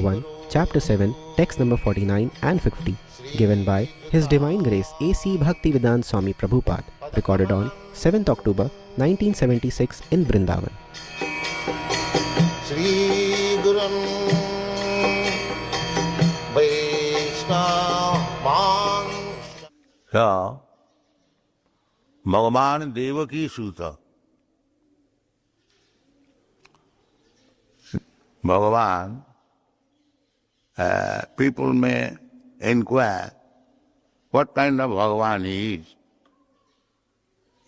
1, Chapter 7, text number 49 and 50, given by His Divine Grace A.C. Bhaktivedanta Swami Prabhupada, recorded on 7th October 1976 in Vrindavan. Sri Gurun Vaishnava. So, Bhagavan Devaki Sutta. Bhagavan, people may inquire what kind of Bhagavan he is.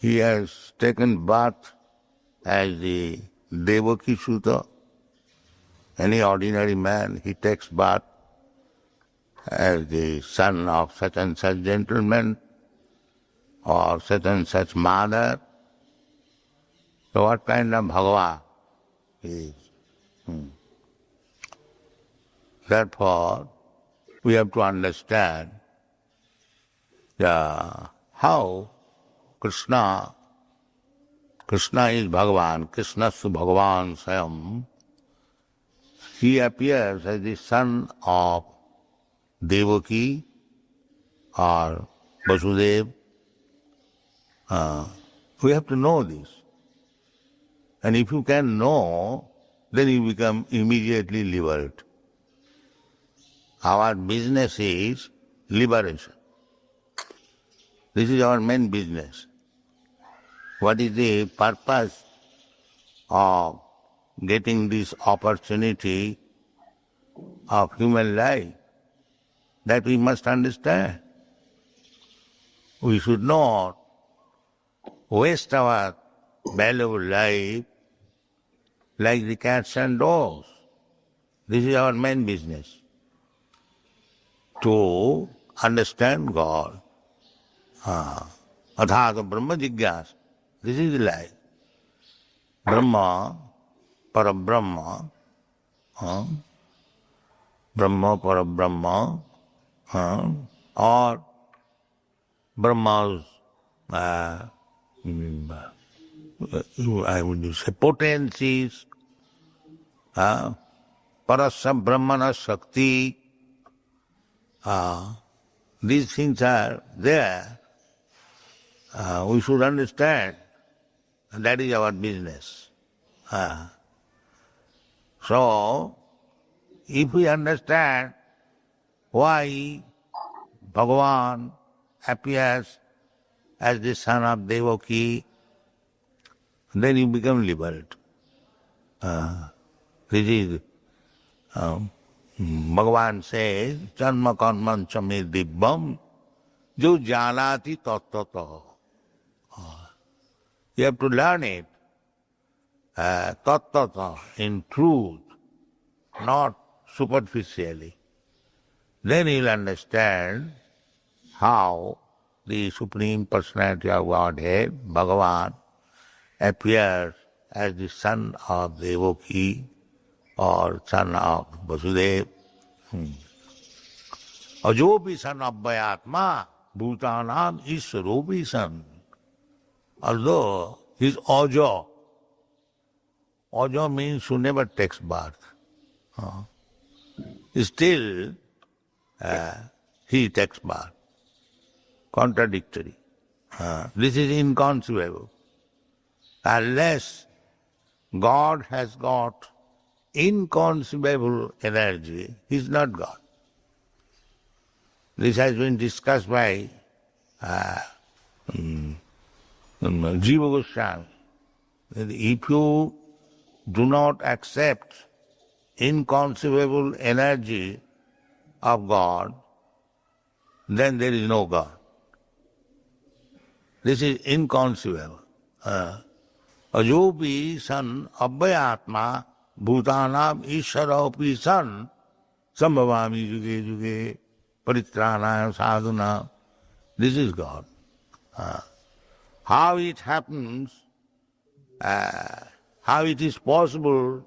He has taken birth as the Devaki Sutta. Any ordinary man, he takes birth as the son of such and such gentleman or such and such mother. So what kind of Bhagavan he is? Therefore, we have to understand how Krishna is Bhagavan, Krishnastu Bhagavan Swayam. He appears as the son of Devaki or Vasudev. We have to know this. And if you can know, then you become immediately liberated. Our business is liberation. This is our main business. What is the purpose of getting this opportunity of human life? That we must understand. We should not waste our valuable life like the cats and dogs. This is our main business. To understand God. Athāta Brahma Jigyāsa. This is the life. Brahma, Parabrahma, Brahma, Parabrahma, or Brahma's, I would say, potencies, Parasya Brahmana Shakti. These things are there. We should understand. And that is our business. So, if we understand why Bhagavan appears as the son of Devaki, then you become liberated. This is Bhagavan says, Janma karman chame dibbam, jo janati tattata. You have to learn it, tattata, in truth, not superficially. Then you'll understand how the Supreme Personality of Godhead, Bhagavan, appears as the son of Devaki or son of Vasudev. Ajopi san abhayatma, bhutanam iswaropi san. Although he is Ajo. Ajo means who never takes birth. Still, he takes birth. Contradictory. This is inconceivable. Unless God has got inconceivable energy, he is not God. This has been discussed by Jiva Goswami. If you do not accept inconceivable energy of God, then there is no God. This is inconceivable. Ajopi san abhayatma bhutanam isharaopi san sambhavami juge juge paritranaya sadhuna. This is God. How it happens, how it is possible,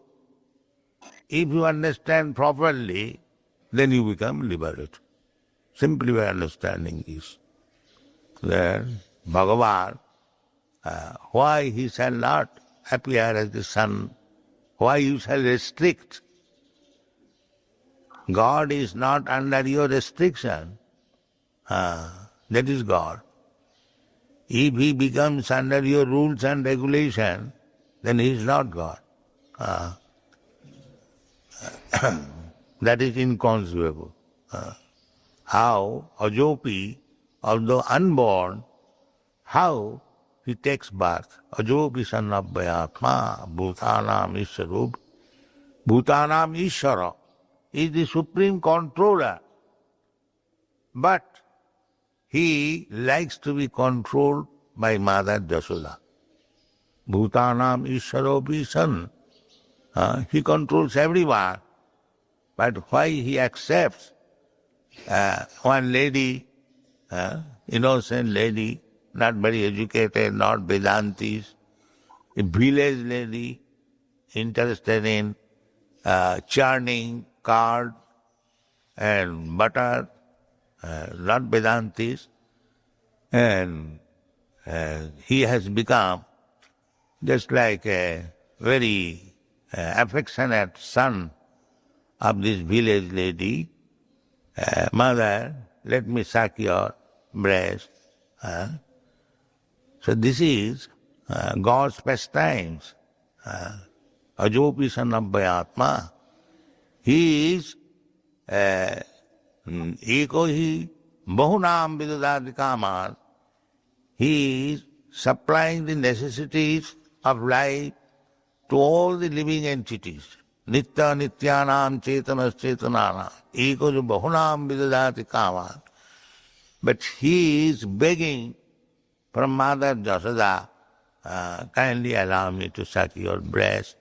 if you understand properly, then you become liberated. Simply by understanding this. Then Bhagavan, why he shall not appear as the son, why you shall restrict God is not under your restriction. That is God. If he becomes under your rules and regulation, then he is not God. That is inconceivable. How Ajopi, although unborn, how he takes birth. Ajopi sannabhyatma bhutanam isharup. Bhutanam Ishara is the supreme controller. But he likes to be controlled by Mother Jasoda. Bhutanam Isharo San. He controls everyone. But why he accepts one lady, innocent lady, not very educated, not Vedantis, a village lady, interested in churning curd and butter, not Vedantis, and he has become just like a very affectionate son of this village lady. Mother, let me suck your breast. So this is God's pastimes. Ajopi sanabhyatma. He is eko hi bahunam vidadadikaman. He is supplying the necessities of life to all the living entities. Nitya nityanam chetanas chetananam. Eko jo bahunam vidadati kaman. But he is begging from Mother Jasoda, kindly allow me to suck your breast.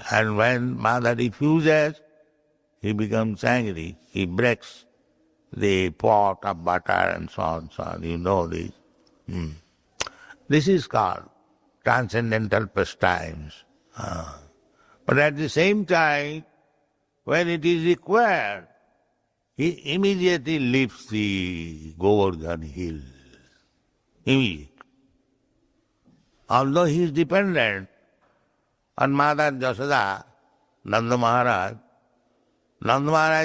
And when Mother refuses, he becomes angry. He breaks the pot of butter and so on, so on. You know this. This is called transcendental pastimes. But at the same time, when it is required, he immediately lifts the Govardhan hill. Immediately. Although he is dependent on Mother Jasoda, Nanda Maharaj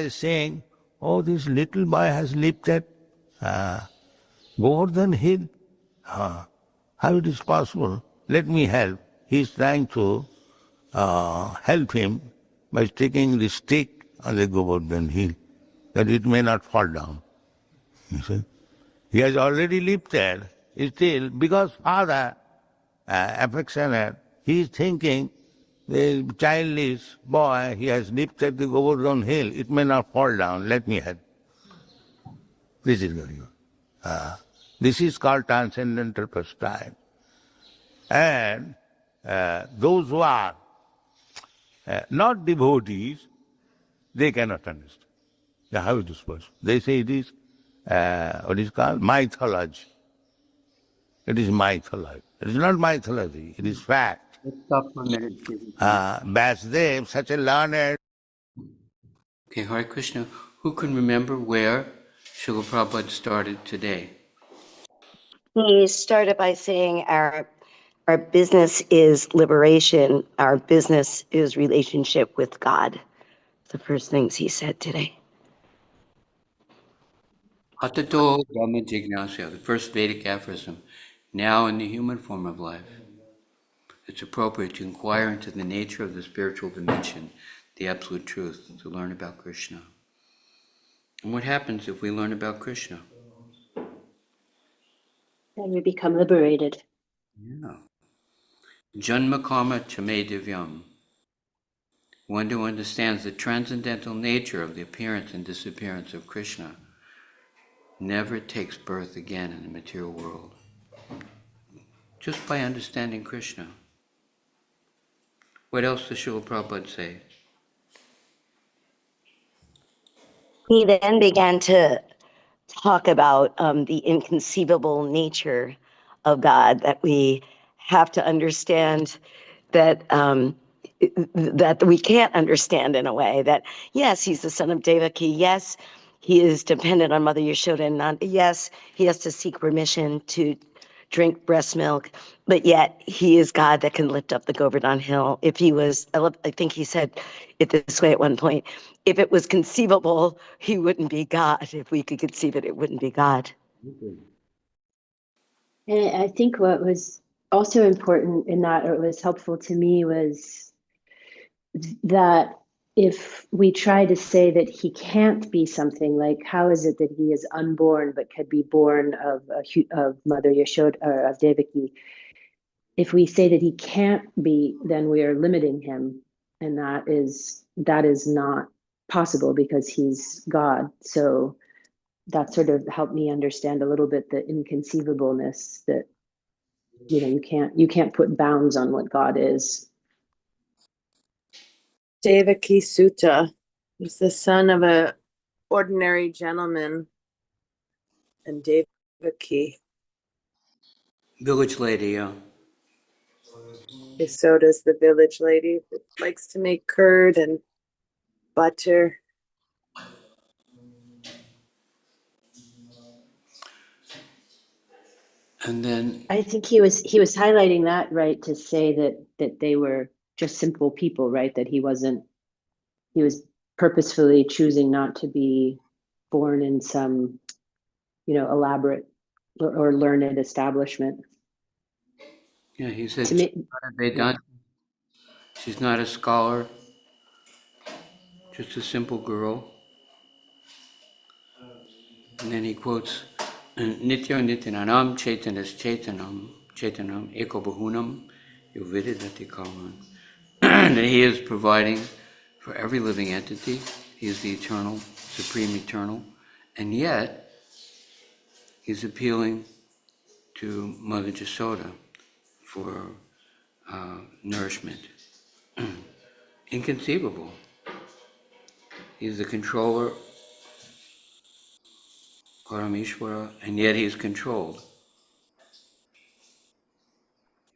is saying, oh, this little boy has lifted Govardhan hill. How it is possible? Let me help. He is trying to help him by sticking the stick on the Govardhan hill, that it may not fall down. You see? He has already lifted. Still, because father affectionate, he is thinking the childish boy, he has lifted the Govardhan hill, it may not fall down, let me help. This is going on. This is called transcendental pastime. And those who are not devotees, they cannot understand. How it is possible? They say it is what is called mythology. It is mythology. It is not mythology, it is fact. Let's stop for a minute, please. Vasudev, such a learned... Okay, Hare Krishna. Who can remember where Srila Prabhupada started today? He started by saying our business is liberation. Our business is relationship with God. The first things he said today. Hatato Brahma Jignasya, the first Vedic aphorism, now in the human form of life. It's appropriate to inquire into the nature of the spiritual dimension, the absolute truth, to learn about Krishna. And what happens if we learn about Krishna? Then we become liberated. Yeah. Janma karma chame divyam. One who understands the transcendental nature of the appearance and disappearance of Krishna never takes birth again in the material world. Just by understanding Krishna. What else does Srila Prabhupada say? He then began to talk about the inconceivable nature of God, that we have to understand that that we can't understand in a way, that yes, he's the son of Devaki, yes, he is dependent on Mother Yashoda, and not, yes, he has to seek remission to drink breast milk, but yet he is God that can lift up the Govardhan Hill. If he was, I think he said it this way at one point, if it was conceivable, he wouldn't be God. If we could conceive it, it wouldn't be God. And I think what was also important in that, or was helpful to me, was that if we try to say that he can't be something, like how is it that he is unborn but could be born of Mother Yashoda or of Devaki? If we say that he can't be, then we are limiting him, and that is not possible because he's God. So that sort of helped me understand a little bit the inconceivableness that, you know, you can't put bounds on what God is. Devaki Sutta was the son of a ordinary gentleman, and Devaki, Village lady, yeah. Yasoda's the village lady that likes to make curd and butter. And then, I think he was highlighting that, right, to say that they were just simple people, right? That he was purposefully choosing not to be born in some, you know, elaborate or learned establishment. yeah, he said To she's me, not a Vedanta, she's not a scholar, just a simple girl. And then he quotes, Nitya Nityananam Chaitanas Chaitanam Eko Bahunam Yovididati Kalan. That he is providing for every living entity. He is the eternal, supreme eternal. And yet, he's appealing to Mother Jasoda for nourishment. Inconceivable. He's the controller, Parameshwara, and yet he's controlled.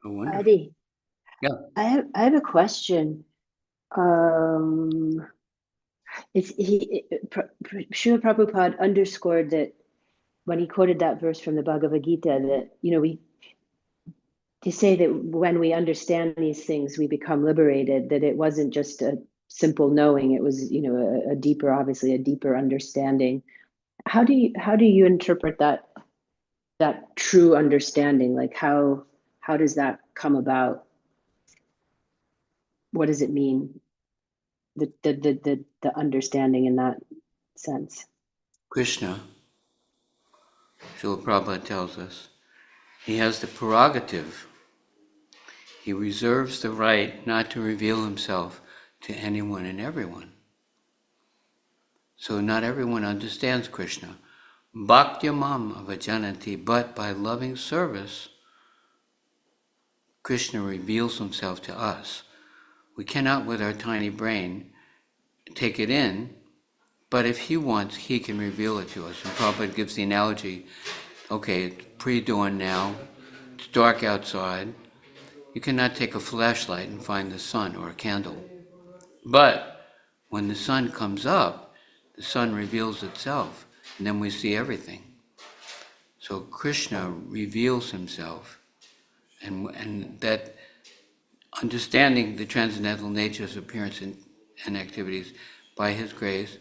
Oh, wonderful. Adi, Yeah. I have a question. It's Srila Prabhupada underscored that when he quoted that verse from the Bhagavad Gita, that, you know, we to say that when we understand these things, we become liberated, that it wasn't just a simple knowing, it was, you know, a deeper, obviously a deeper understanding. How do you interpret that true understanding? Like how does that come about? What does it mean? The understanding in that sense. Krishna, Srila Prabhupada tells us, he has the prerogative. He reserves the right not to reveal himself to anyone and everyone. So not everyone understands Krishna. Bhaktyamam avajananti, but by loving service, Krishna reveals himself to us. We cannot, with our tiny brain, take it in, but if he wants, he can reveal it to us. And Prabhupada gives the analogy, okay, it's pre-dawn now, it's dark outside, you cannot take a flashlight and find the sun or a candle. But when the sun comes up, the sun reveals itself, and then we see everything. So Krishna reveals himself, and that understanding the transcendental nature's appearance and activities by his grace,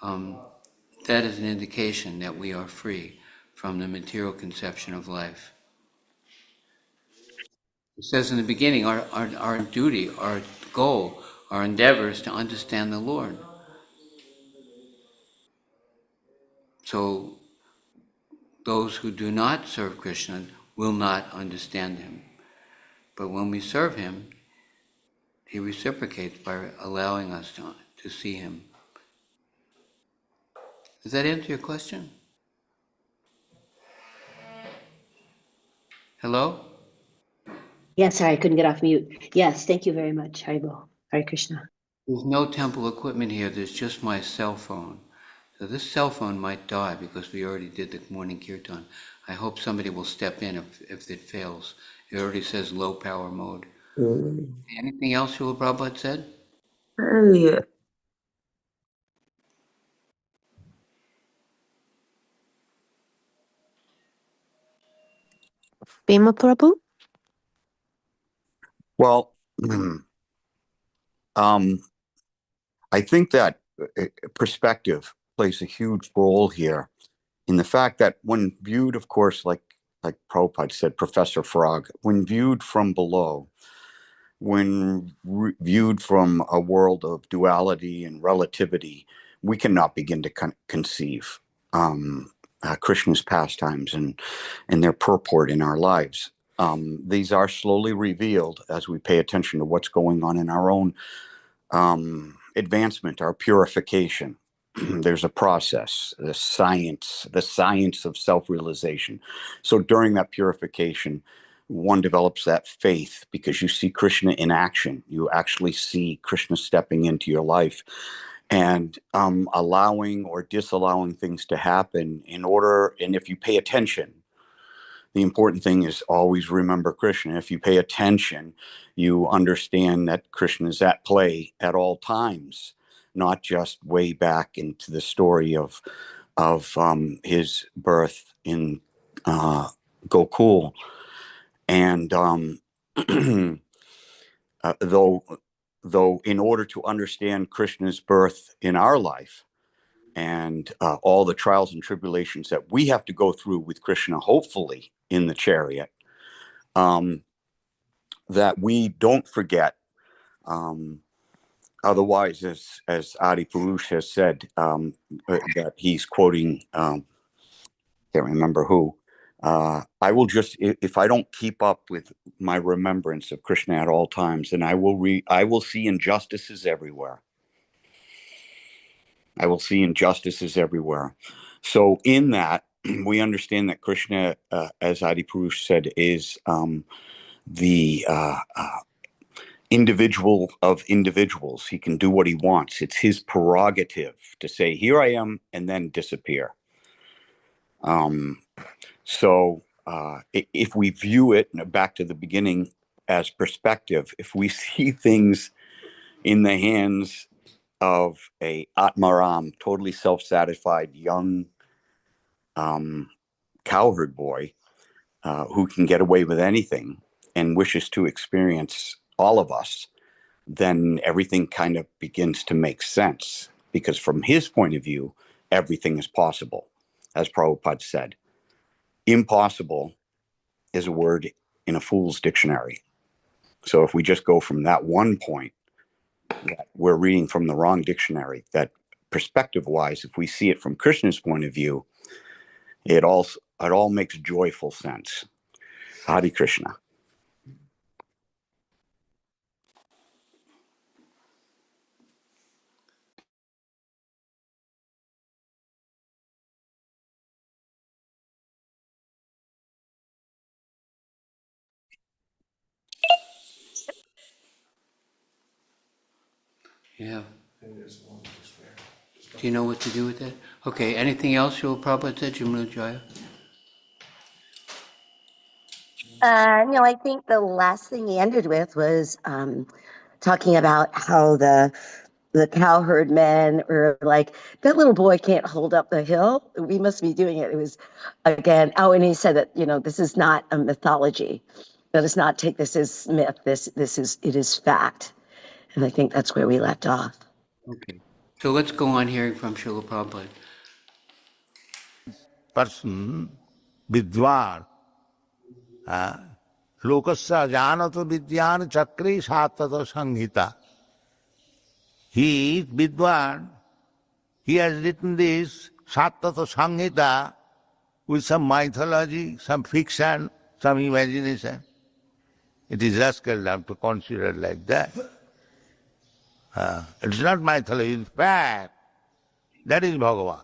that is an indication that we are free from the material conception of life. It says in the beginning, our duty, our goal, our endeavor is to understand the Lord. So those who do not serve Krishna will not understand him. But when we serve him, he reciprocates by allowing us to see him. Does that answer your question? Hello? Yeah, sorry, I couldn't get off mute. Yes, thank you very much. Haribo. Hare Krishna. There's no temple equipment here, there's just my cell phone. So this cell phone might die because we already did the morning kirtan. I hope somebody will step in if it fails. It already says low power mode. Anything else Srila Prabhupada said? Hey, Bima Prabhu? Well, I think that perspective plays a huge role here in the fact that when viewed, of course, like Prabhupada said, Professor Frog, when viewed from below, when viewed from a world of duality and relativity, we cannot begin to conceive Krishna's pastimes and their purport in our lives. These are slowly revealed as we pay attention to what's going on in our own advancement, our purification. There's a process, the science of self-realization. So during that purification, one develops that faith because you see Krishna in action. You actually see Krishna stepping into your life and allowing or disallowing things to happen and if you pay attention, the important thing is always remember Krishna. If you pay attention, you understand that Krishna is at play at all times, not just way back into the story of his birth in Gokul. And though in order to understand Krishna's birth in our life and all the trials and tribulations that we have to go through with Krishna, hopefully in the chariot, that we don't forget. Otherwise, as Adi Purush has said, that he's quoting, can't remember who, I will just, if I don't keep up with my remembrance of Krishna at all times, then I will see injustices everywhere. I will see injustices everywhere. So in that, we understand that Krishna, as Adi Purush said, is the individual of individuals. He can do what he wants. It's his prerogative to say, here I am, and then disappear. So if we view it, back to the beginning, as perspective, if we see things in the hands of a Atmaram, totally self-satisfied young cowherd boy who can get away with anything and wishes to experience all of us, then everything kind of begins to make sense. Because from his point of view, everything is possible. As Prabhupada said, impossible is a word in a fool's dictionary. So if we just go from that one point, that we're reading from the wrong dictionary, that perspective-wise, if we see it from Krishna's point of view, it all makes joyful sense. Hare Krishna. Yeah. Do you know what to do with that? Okay, anything else Srila Prabhupada said, Jamuna Jaya? No, I think the last thing he ended with was talking about how the cowherd men were like, that little boy can't hold up the hill. We must be doing it. It was, again, and he said that, this is not a mythology. Let us not take this as myth. It is fact. And I think that's where we left off. Okay. So let's go on hearing from Srila Prabhupada. Person, Vidwan, Lokasya Janato Vidyan Chakri Satato Sanghita. He is Vidwan. He has written this Satato Sanghita with some mythology, some fiction, some imagination. It is rascal to consider like that. It's not mythology, it's fact. That is Bhagavan.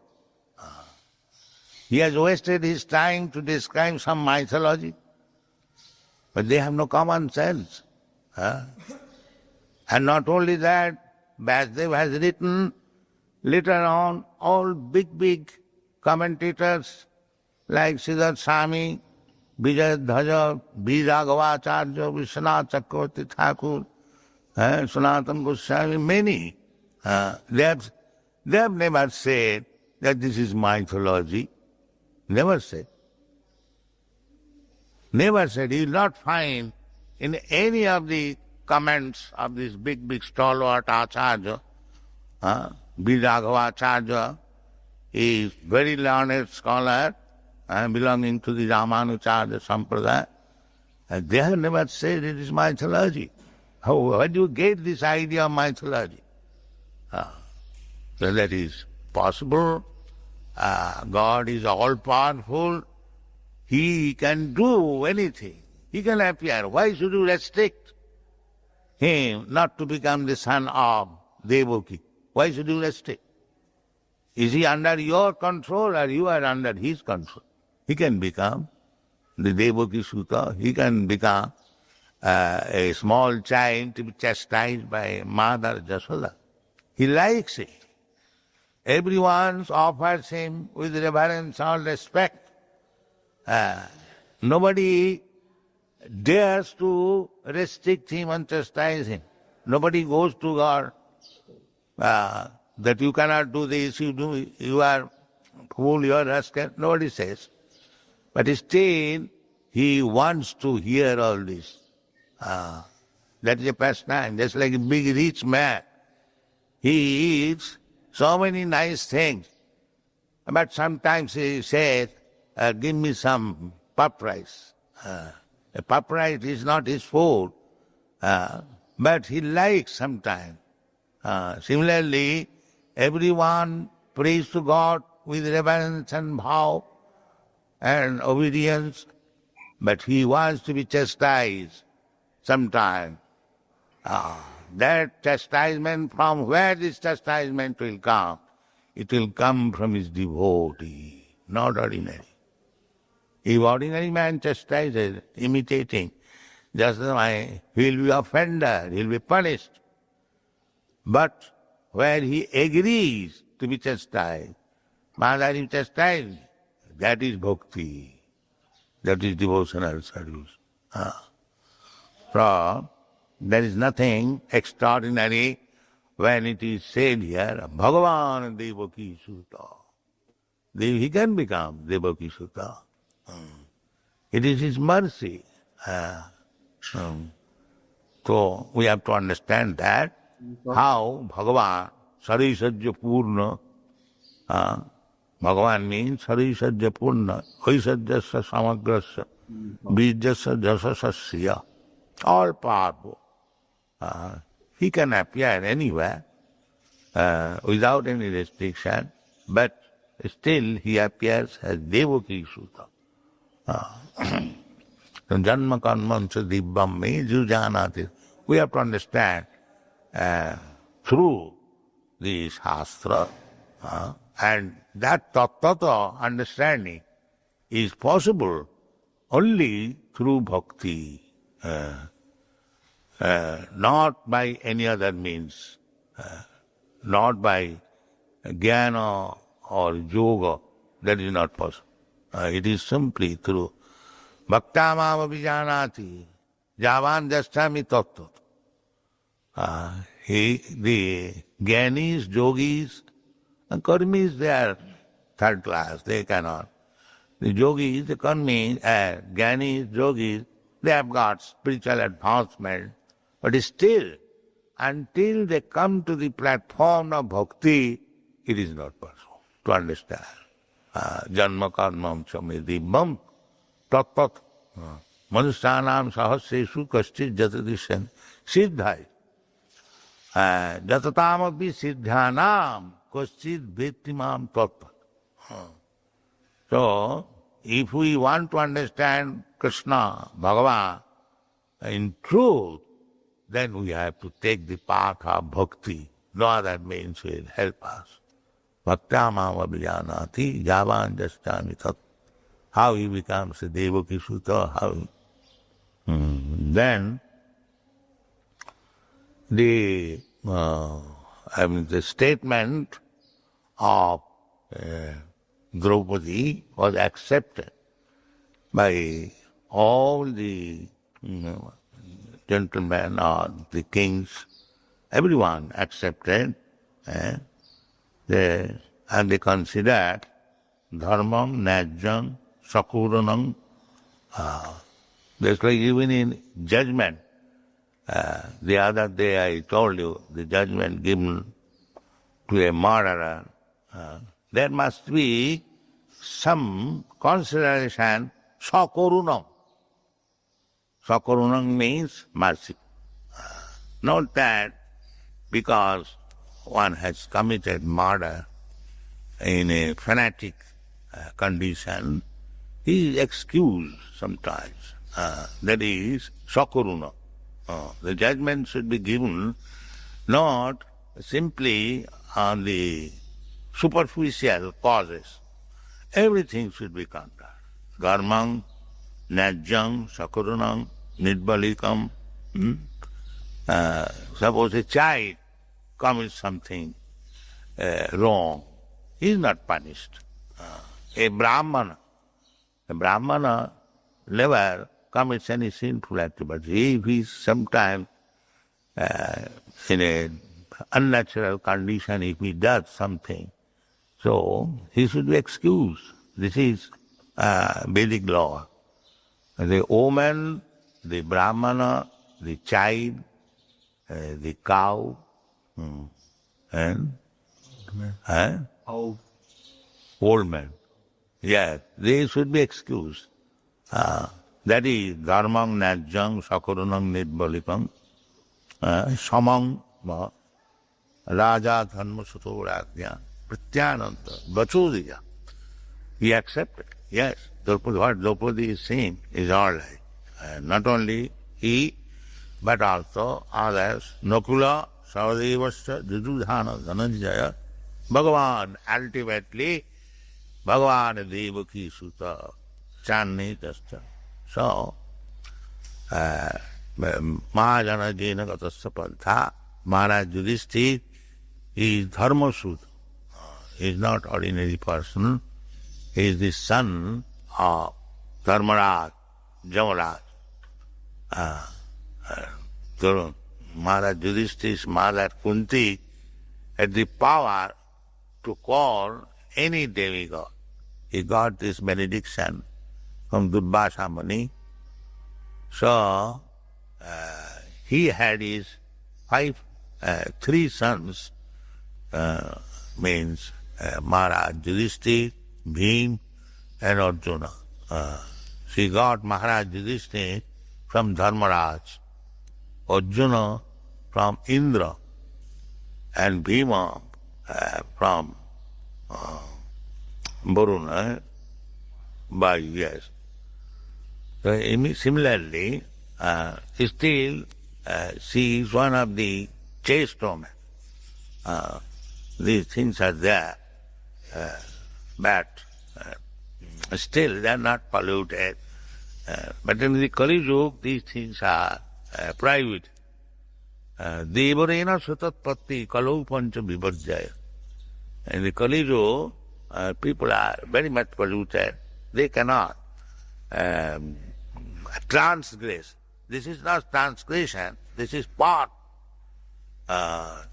He has wasted his time to describe some mythology, but they have no common sense. And not only that, Vasudev has written later on all big commentators like Siddharth Swami, Vijay Dhaja, Vijagavacharya, Vishwanath Chakravarti Thakur, Sanatana Goswami, many. They have never said that this is mythology. Never said. Never said. You will not find in any of the comments of this big stalwart Acharya, Bhagavatam is very learned scholar belonging to the Ramanujarya Sampradaya. And they have never said it is mythology. Where do you get this idea of mythology? So that is possible. God is all-powerful. He can do anything. He can appear. Why should you restrict him not to become the son of Devaki? Why should you restrict? Is he under your control or you are under his control? He can become the Devaki Sutta. He can become a small child to be chastised by Mother Jasoda. He likes it. Everyone offers him with reverence or respect. Nobody dares to restrict him and chastise him. Nobody goes to God that you cannot do this, you are fool, you are rascal. Nobody says. But still, he wants to hear all this. That is a pastime. Just like a big rich man. He eats so many nice things. But sometimes he says, give me some puff rice. A puff rice is not his food, but he likes sometimes. Similarly, everyone prays to God with reverence and vow and obedience, but he wants to be chastised sometime. That chastisement, from where this chastisement will come? It will come from his devotee, not ordinary. If ordinary man chastises, imitating, just why he will be offended, he will be punished. But where he agrees to be chastised, Mother is chastised, that is bhakti, that is devotional service. So, there is nothing extraordinary when it is said here, Bhagavan Devaki Sutta. He can become Devaki Sutta. It is his mercy. So we have to understand that, how Bhagavan, Sarisajya Purna, Bhagavan means Sarisajya Purna, Vaisajyasya Samagrasya, Bijasya Jasasasya, all powerful. He can appear anywhere without any restriction, but still he appears as Devaki Sutta. Janma karmancha dibbam me jujanati. We have to understand through the Shastra, and that tattva understanding is possible only through bhakti, not by any other means, not by jnana or yoga. That is not possible. It is simply through bhaktamam abhijanati javan jasthami tattva. The jnanis, yogis, and karmis, they are third class, they cannot. The yogis, the karmis, jnanis, yogis, they have got spiritual advancement, but still, until they come to the platform of bhakti, it is not possible to understand. Janma karmam chame tat tat manusyanam sahasresu kaschit jatadisyan siddhai jatatamabhi siddhyanam kaschit bhettimam tat. So, if we want to understand Krishna, Bhagavan, in truth, then we have to take the path of bhakti. No other means will help us. Bhaktamam abhijanati javan jaschami tat. How he becomes a Devaki Sutta, how then the statement of Draupadi was accepted by all the gentlemen or the kings. Everyone accepted, and they considered dharmam, najjam, sakuranam, Just like even in judgment, the other day I told you the judgment given to a murderer, there must be some consideration, sakarunam. Sakarunam means mercy. Not that because one has committed murder in a fanatic condition, he is excused sometimes. That is sakaruna. The judgment should be given not simply on the superficial causes. Everything should be considered. Karmang, najjang, sakarunam, nidbalikam. Suppose a child commits something wrong, he is not punished. A Brahmana never commits any sinful activity. If he is sometimes in an unnatural condition, if he does something, so he should be excused. This is Vedic law. The woman, the Brahmana, the child, the cow, and old man. Yes, they should be excused. That is dharmang najjang sakarunam nidbalikam samang raja dharma sutoragya pratyananta vachodiya. He accepted. Yes, what Draupadi is saying is all right. Not only he, but also others. Nakula, Saudevascha, Dududhana, Dhananjaya, Bhagavan, ultimately, Bhagavan Devaki Sutta, Channitascha. So, Mahajana Jena Gatasya Pantha, Maharaj Yudhishthira is Dharma Sutta. He is not ordinary person. He is the son of Dharmaraj, Jamaraj. So Maharaj Yudhishthira's mother Kunti had the power to call any demigod. He got this benediction from Durvasa Muni. So he had his three sons, means Maharaj Yudhishthira, Bhim, and Arjuna. She got Maharaj Yudhishthira from Dharmaraj, Arjuna from Indra, and Bhima from Varuna, by yes. So similarly, still she is one of the chaste women. These things are there, but still they are not polluted. But in the Kali Yuga, these things are private. Devarena sutatpatti kalau pancha vivarjaya. In the Kali Yuga, people are very much polluted. They cannot transgress. This is not transgression, this is part.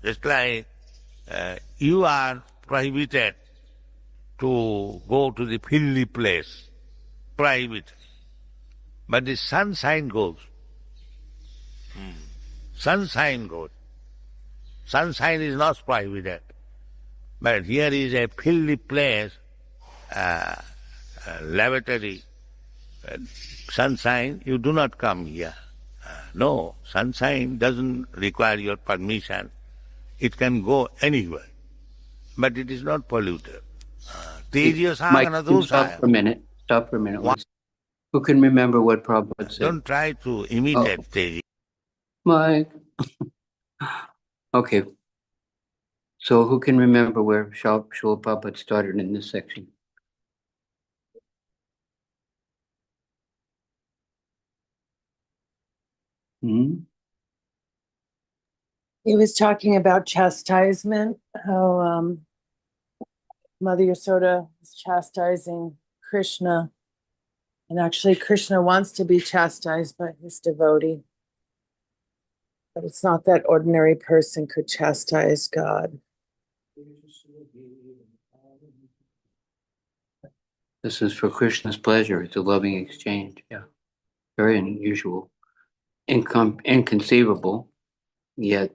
Just like you are prohibited to go to the filthy place, private. But the sunshine goes. Sunshine goes. Sunshine is not prohibited. But here is a filthy place, lavatory. Sunshine, you do not come here. No, sunshine doesn't require your permission. It can go anywhere. But it is not polluted. Mike, stop for a minute. Stop for a minute. Who can remember what Prabhupada said? Don't try to imitate Teji. Mike. Okay. So who can remember where Srila Prabhupada started in this section? He was talking about chastisement, how Mother Yasoda is chastising Krishna. And actually, Krishna wants to be chastised by his devotee. But it's not that ordinary person could chastise God. This is for Krishna's pleasure. It's a loving exchange. Yeah. very unusual, inconceivable, yet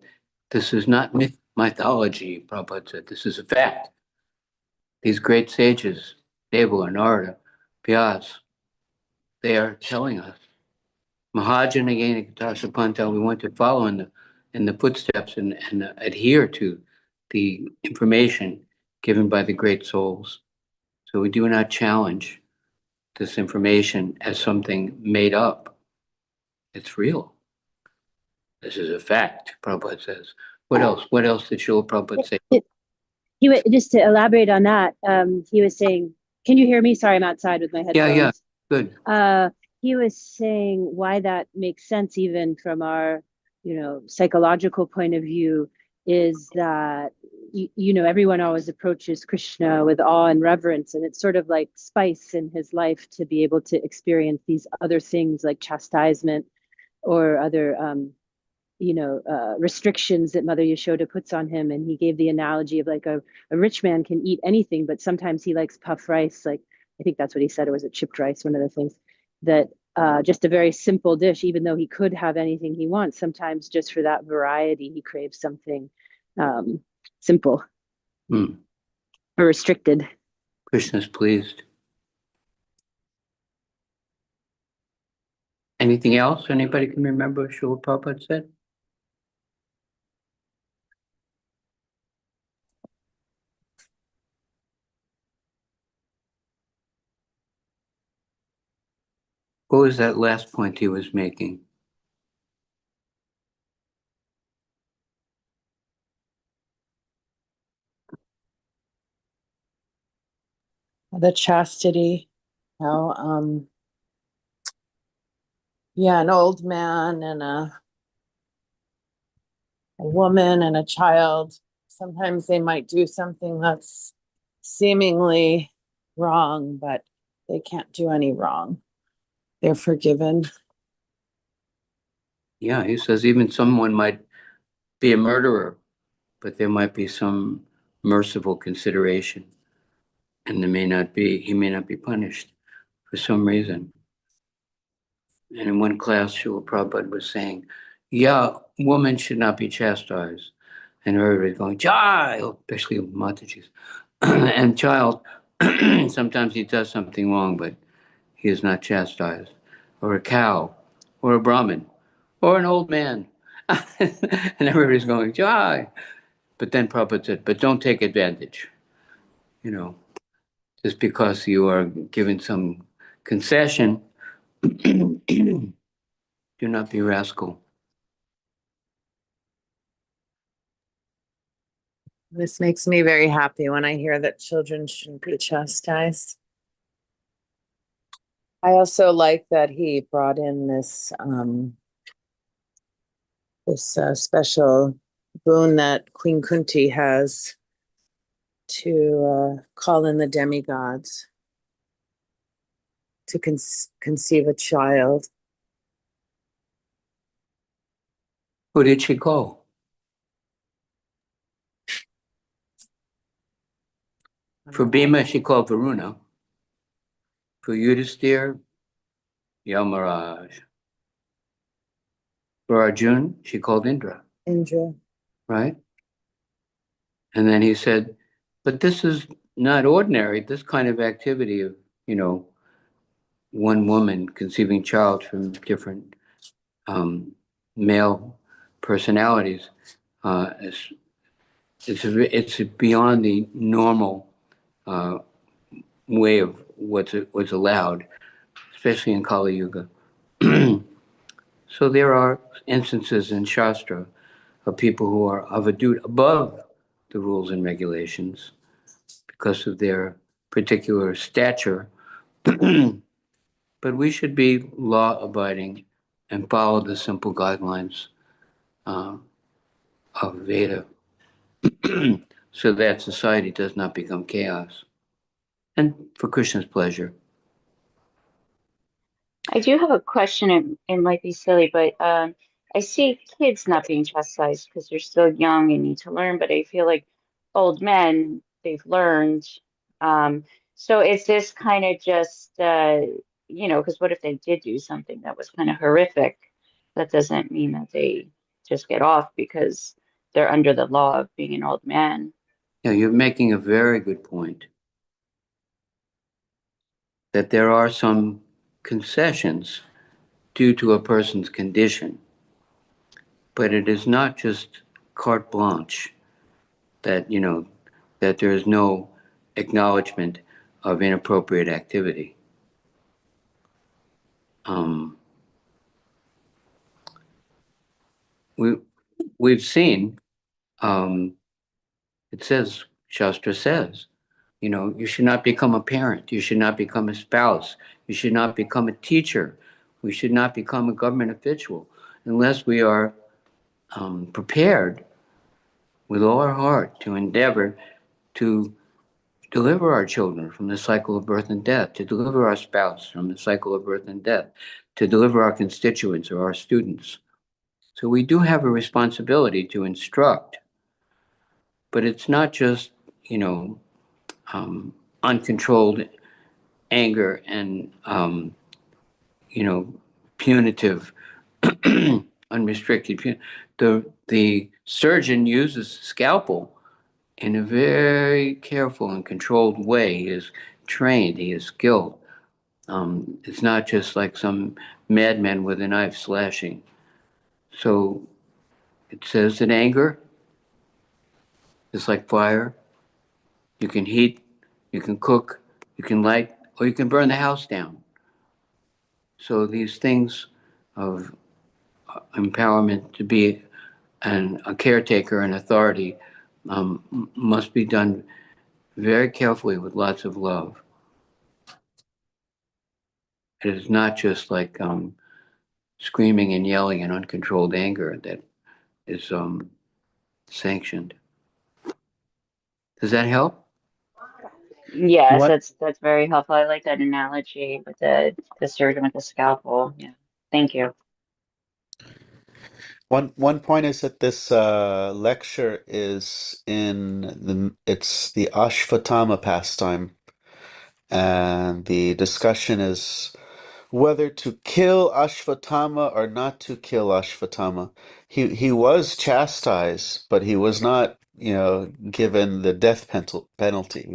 this is not mythology, Prabhupada said. This is a fact. These great sages, Deva, Narada, Vyas, they are telling us. Mahajana Dasapanta, we want to follow in the footsteps and adhere to the information given by the great souls. So we do not challenge this information as something made up. It's real. This is a fact, Prabhupada says. What else? What else did Srila Prabhupada say? Just to elaborate on that, he was saying, can you hear me? Sorry, I'm outside with my headphones. Yeah, good. He was saying why that makes sense, even from our, psychological point of view, is that, everyone always approaches Krishna with awe and reverence, and it's sort of like spice in his life to be able to experience these other things like chastisement or other, restrictions that Mother Yashoda puts on him. And he gave the analogy of like a rich man can eat anything, but sometimes he likes puffed rice. Like, I think that's what he said, or was it chipped rice? One of the things that just a very simple dish, even though he could have anything he wants, sometimes just for that variety, he craves something simple or restricted. Krishna's pleased. Anything else anybody can remember Srila Prabhupada said? What was that last point he was making? The chastity, how an old man and a woman and a child, sometimes they might do something that's seemingly wrong, but they can't do any wrong. They're forgiven. Yeah, he says even someone might be a murderer, but there might be some merciful consideration, and he may not be punished for some reason. And in one class, Srila Prabhupada was saying, yeah, woman should not be chastised. And everybody's going, child, especially Mataji's. And child, sometimes he does something wrong, but he is not chastised. Or a cow, or a Brahmin, or an old man. And everybody's going, child. But then Prabhupada said, but don't take advantage. Just because you are given some concession, do not be rascal. This makes me very happy when I hear that children shouldn't be chastised. I also like that he brought in this special boon that Queen Kunti has to call in the demigods to conceive a child. Who did she call? For Bhima, she called Varuna. For Yudhisthira, Yamaraj. For Arjun, she called Indra. Indra. Right? And then he said, but this is not ordinary. This kind of activity of, one woman conceiving child from different male personalities, it's beyond the normal way of what's allowed, especially in Kali Yuga. So there are instances in Shastra of people who are avadut, above the rules and regulations because of their particular stature. But we should be law-abiding and follow the simple guidelines of Veda so that society does not become chaos. And for Krishna's pleasure. I do have a question. It might be silly, but I see kids not being chastised because they're still young and need to learn. But I feel like old men, they've learned. So is this kind of just because what if they did do something that was kind of horrific? That doesn't mean that they just get off because they're under the law of being an old man. Yeah, you're making a very good point that there are some concessions due to a person's condition, but it is not just carte blanche that, that there is no acknowledgement of inappropriate activity. Um, we, we've seen, um, it says, Shastra says, you should not become a parent. You should not become a spouse. You should not become a teacher. We should not become a government official unless we are prepared with all our heart to endeavor to deliver our children from the cycle of birth and death, to deliver our spouse from the cycle of birth and death, to deliver our constituents or our students. So we do have a responsibility to instruct, but it's not just, you know, uncontrolled anger and, punitive, unrestricted. The surgeon uses a scalpel in a very careful and controlled way. He is trained, he is skilled. It's not just like some madman with a knife slashing. So it says that anger is like fire. You can heat, you can cook, you can light, or you can burn the house down. So these things of empowerment to be a caretaker, an authority, must be done very carefully with lots of love. It is not just like screaming and yelling and uncontrolled anger that is sanctioned. Does that help? Yes, What that's very helpful. I like that analogy with the surgeon with the scalpel. Yeah. Thank you. one point is that this lecture is it's the Ashvatthama pastime, and the discussion is whether to kill Ashvatthama or not to kill Ashvatthama. He was chastised, but he was not, given the death penalty.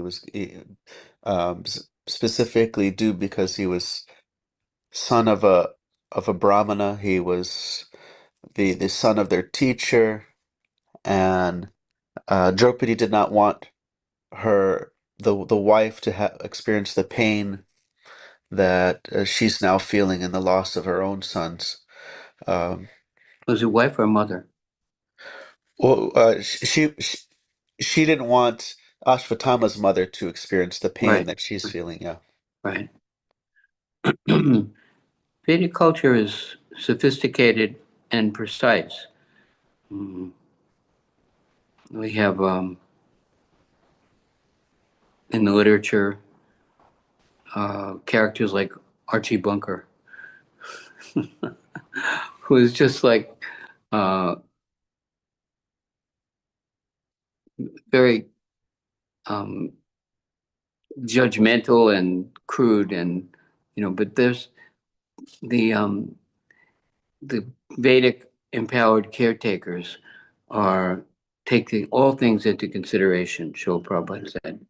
Specifically due because he was son of a brahmana. He was the son of their teacher, and Draupadi did not want the wife to experience the pain that she's now feeling in the loss of her own sons. Um, Was it wife or mother? well, she didn't want Ashvatthama's mother to experience the pain Right, that she's feeling. Yeah. right. Vedic culture is sophisticated and precise. Mm, We have in the literature characters like Archie Bunker, who is just like uh, very um, judgmental and crude, and but there's the um, the Vedic empowered caretakers are taking all things into consideration. Srila Prabhupada said.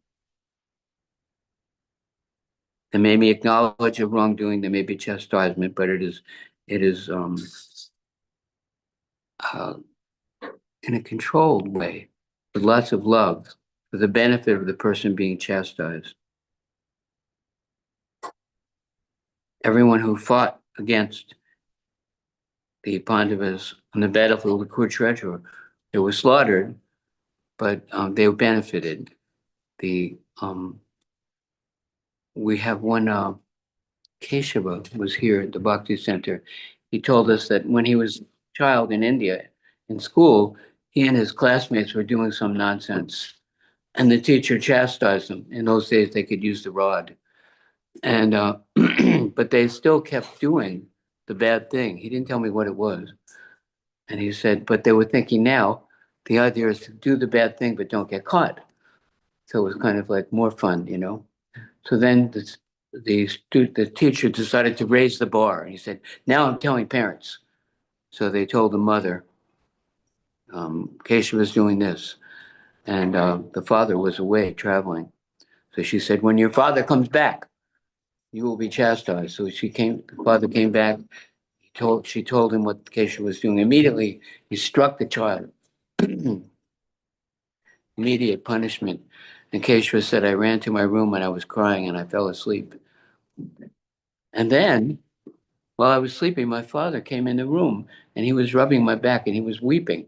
There may be acknowledge of wrongdoing, there may be chastisement, but it is uh, in a controlled way, with lots of love, for the benefit of the person being chastised. Everyone who fought against the Pandavas on the battlefield of Kurukshetra, they were slaughtered, but they benefited. The We have one Keshava was here at the Bhakti Center. He told us that when he was a child in India, in school, he and his classmates were doing some nonsense, and the teacher chastised them. In those days, they could use the rod, and but they still kept doing the bad thing. He didn't tell me what it was, and he said, but they were thinking now, the idea is to do the bad thing, but don't get caught. So it was kind of like more fun. So then the teacher decided to raise the bar. And he said, now I'm telling parents. So they told the mother, Keisha was doing this. And the father was away traveling. So she said, when your father comes back, you will be chastised. So the father came back. She told him what Keisha was doing. Immediately, he struck the child. Immediate punishment. And Keisha said, I ran to my room and I was crying and I fell asleep. And then, while I was sleeping, my father came in the room and he was rubbing my back and he was weeping.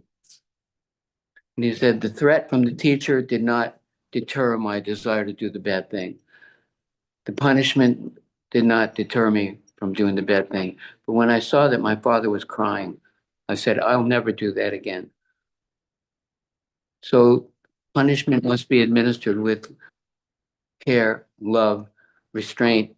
And he said, the threat from the teacher did not deter my desire to do the bad thing. The punishment did not deter me from doing the bad thing. But when I saw that my father was crying, I said, I'll never do that again. So punishment must be administered with care, love, restraint,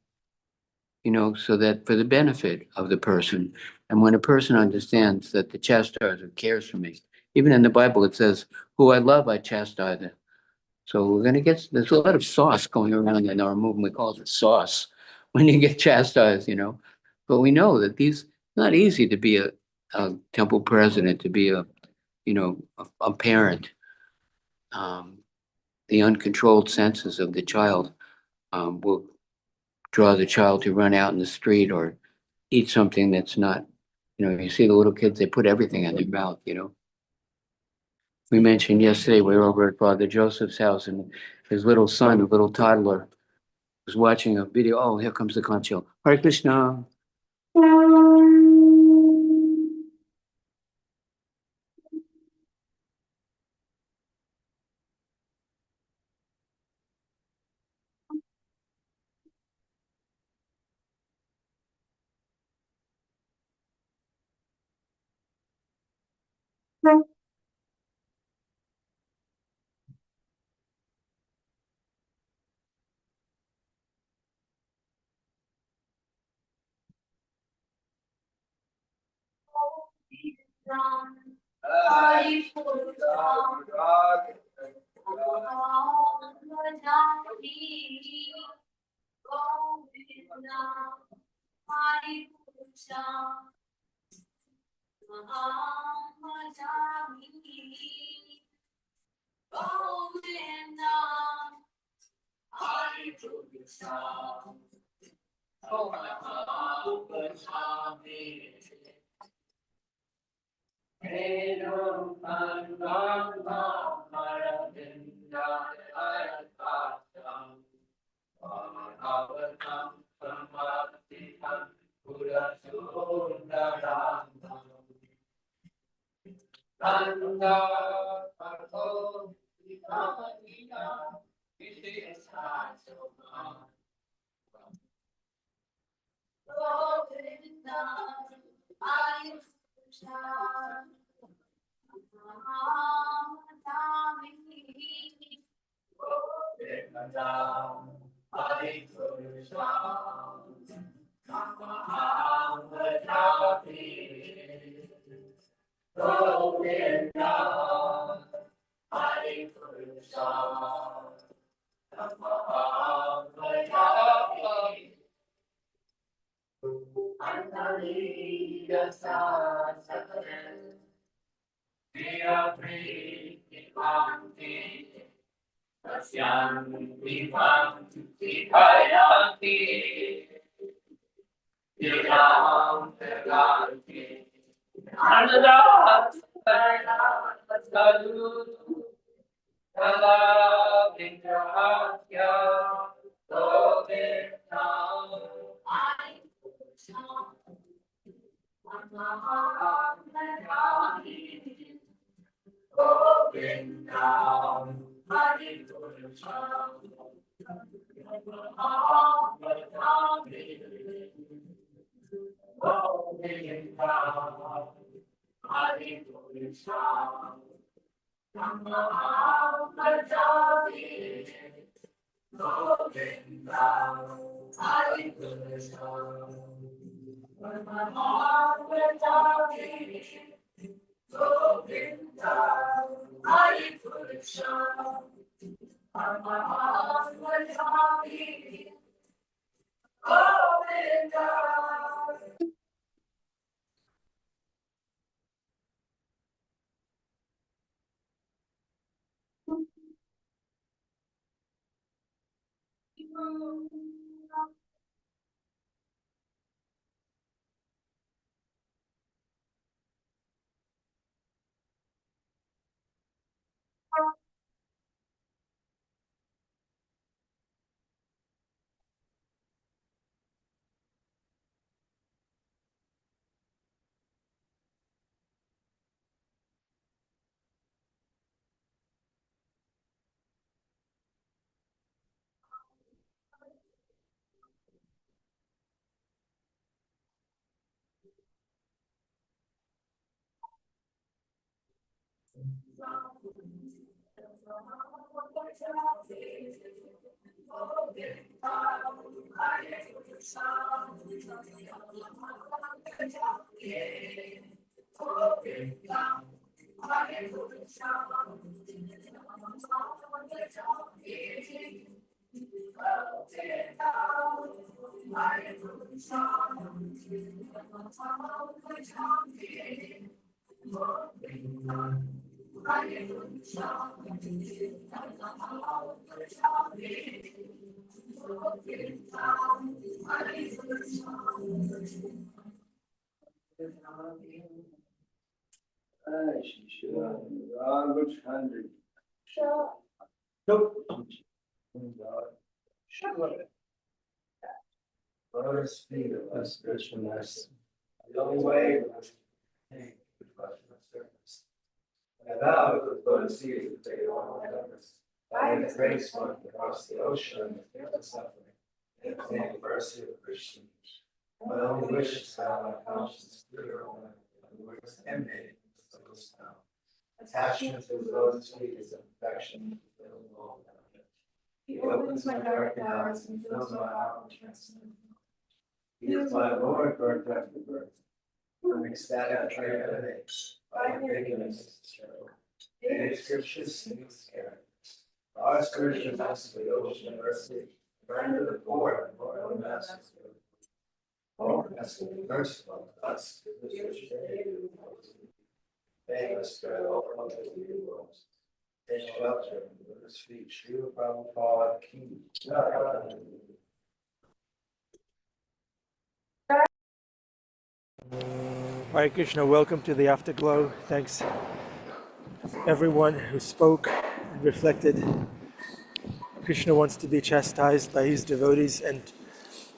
so that for the benefit of the person. And when a person understands that the chastiser cares for me, even in the Bible, it says, who I love, I chastise. So there's a lot of sauce going around in our movement. We call it sauce when you get chastised, But we know that it's not easy to be a temple president, to be a parent. The uncontrolled senses of the child will draw the child to run out in the street or eat something that's not, you see the little kids, they put everything in their mouth. We mentioned yesterday, we were over at Father Joseph's house and his little son, a little toddler, was watching a video. Oh, here comes the conch shell. Hare Krishna. Hare Krishna, welcome to the Afterglow. Thanks everyone who spoke and reflected. Krishna wants to be chastised by his devotees, and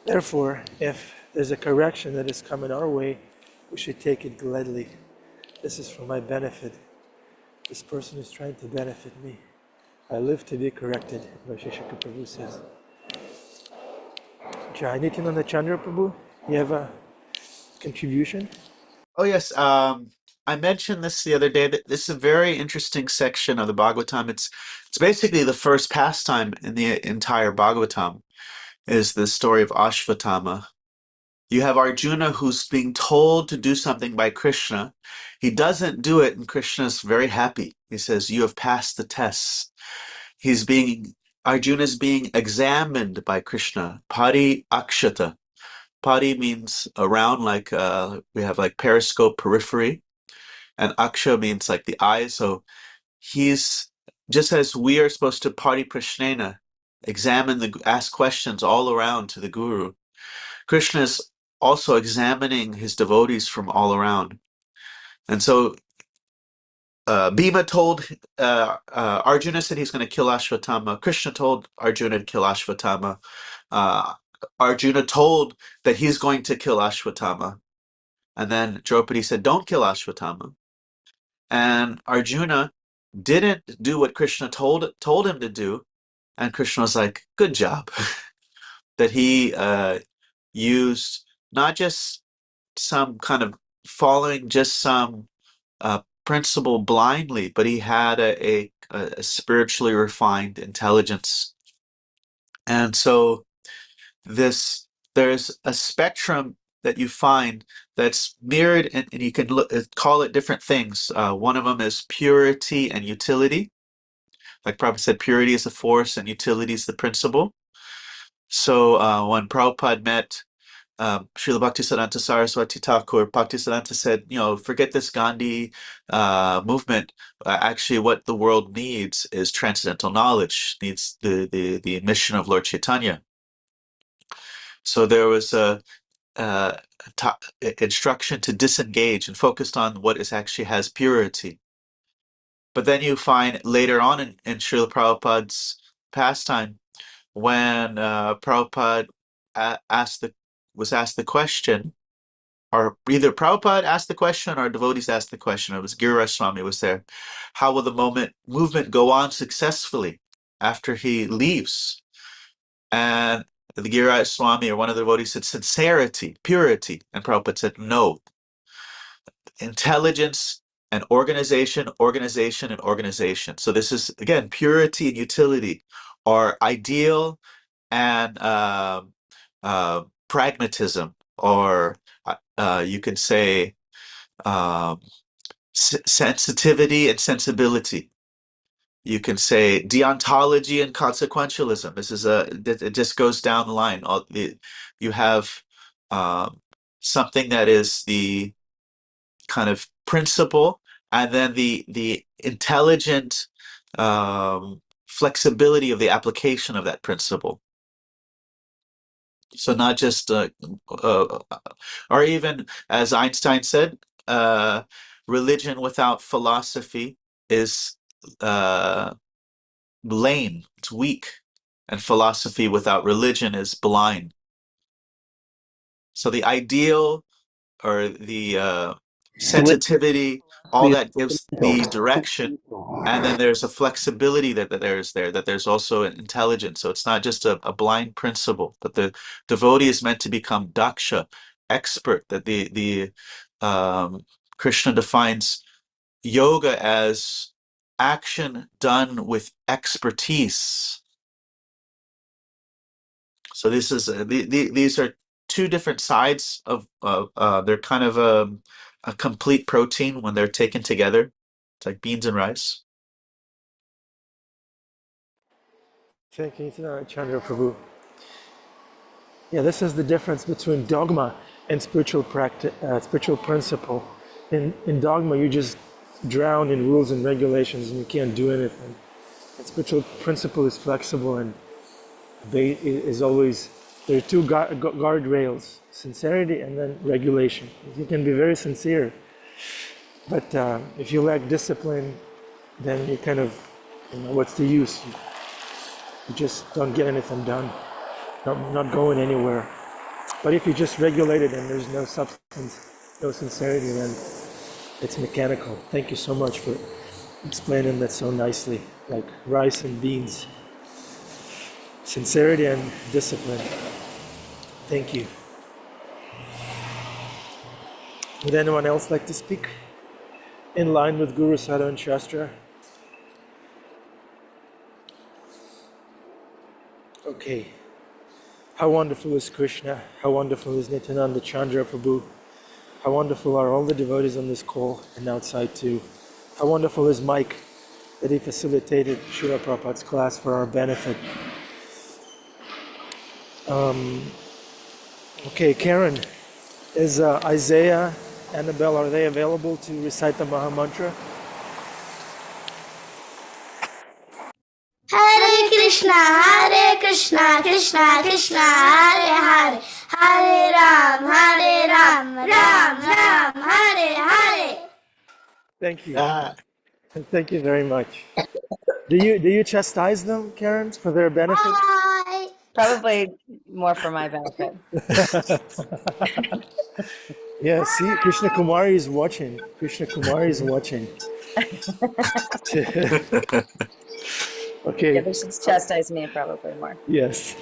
therefore, if there's a correction that is coming our way, we should take it gladly. This is for my benefit. This person is trying to benefit me. I live to be corrected, Vaisheshika Prabhu says. Jai Nityananda Chandra Prabhu, you have a contribution? Oh, yes. I mentioned this the other day that this is a very interesting section of the Bhagavatam. It's basically the first pastime in the entire Bhagavatam is the story of Ashvatthama. You have Arjuna who's being told to do something by Krishna. He doesn't do it, and Krishna's very happy. He says, "You have passed the tests." Arjuna's being examined by Krishna. Pari akshata. Pari means around, like we have like periscope, periphery, and aksha means like the eye. So he's just as we are supposed to pari prashnena, ask questions all around to the guru. Krishna is also examining his devotees from all around, and so Bhima told Arjuna said he's going to kill Ashvatthama. Krishna told Arjuna to kill Ashvatthama. Uh, Arjuna told that he's going to kill Ashvatthama. And then Draupadi said, don't kill Ashvatthama. And Arjuna didn't do what Krishna told him to do. And Krishna was like, good job. That he used not just some kind of following just some principle blindly, but he had a spiritually refined intelligence. And so there's a spectrum that you find that's mirrored, and you can call it different things. One of them is purity and utility. Like Prabhupada said, purity is the force and utility is the principle. So when Prabhupada met Srila Bhaktisiddhanta Saraswati Thakur, Bhaktisiddhanta said, forget this Gandhi movement. Actually, what the world needs is transcendental knowledge, needs the mission of Lord Chaitanya. So there was a instruction to disengage and focused on what is actually has purity. But then you find later on in Srila Prabhupada's pastime, when Prabhupada was asked the question, or either Prabhupada asked the question or devotees asked the question. It was Giriraj Swami was there. How will the movement go on successfully after he leaves? And the Giriraj Swami or one of the devotees said sincerity, purity. And Prabhupada said no. Intelligence and organization, organization and organization. So this is, again, purity and utility are ideal and pragmatism, or you can say sensitivity and sensibility. You can say deontology and consequentialism. This is it just goes down the line. You have something that is the kind of principle, and then the intelligent flexibility of the application of that principle. So not just, or even as Einstein said, religion without philosophy is lame, it's weak, and philosophy without religion is blind. So the ideal or the sensitivity, all that gives the direction, and then there's a flexibility that there's also an intelligence. So it's not just a blind principle, but the devotee is meant to become daksha, expert. That the Krishna defines yoga as action done with expertise. So this is these are two different sides of they're kind of a complete protein when they're taken together. It's like beans and rice. Thank you, Chandra Prabhu. Yeah, this is the difference between dogma and spiritual practice, spiritual principle. In dogma, you just drown in rules and regulations, and you can't do anything. And spiritual principle is flexible and is always, there are two guardrails: sincerity and then regulation. You can be very sincere, but if you lack discipline, then you kind of, what's the use? You just don't get anything done, not going anywhere. But if you just regulate it and there's no substance, no sincerity, then it's mechanical. Thank you so much for explaining that so nicely, like rice and beans. Sincerity and discipline. Thank you. Would anyone else like to speak in line with Guru Sadhu and Shastra? Okay. How wonderful is Krishna? How wonderful is Nityananda Chandra Prabhu? How wonderful are all the devotees on this call and outside too? How wonderful is Mike that he facilitated Srila Prabhupada's class for our benefit. Okay, Karen, is Isaiah, Annabelle, are they available to recite the Maha Mantra? Hare Krishna, Krishna Krishna, Hare Hare, Hare Ram, Ram Ram, Hare Hare. Thank you. Thank you very much. Do you chastise them, Karen, for their benefit? Bye. Probably more for my benefit. Yeah, see, Krishna Kumari is watching. Krishna Kumari is watching. Okay. Yeah, they should chastise me probably more. Yes.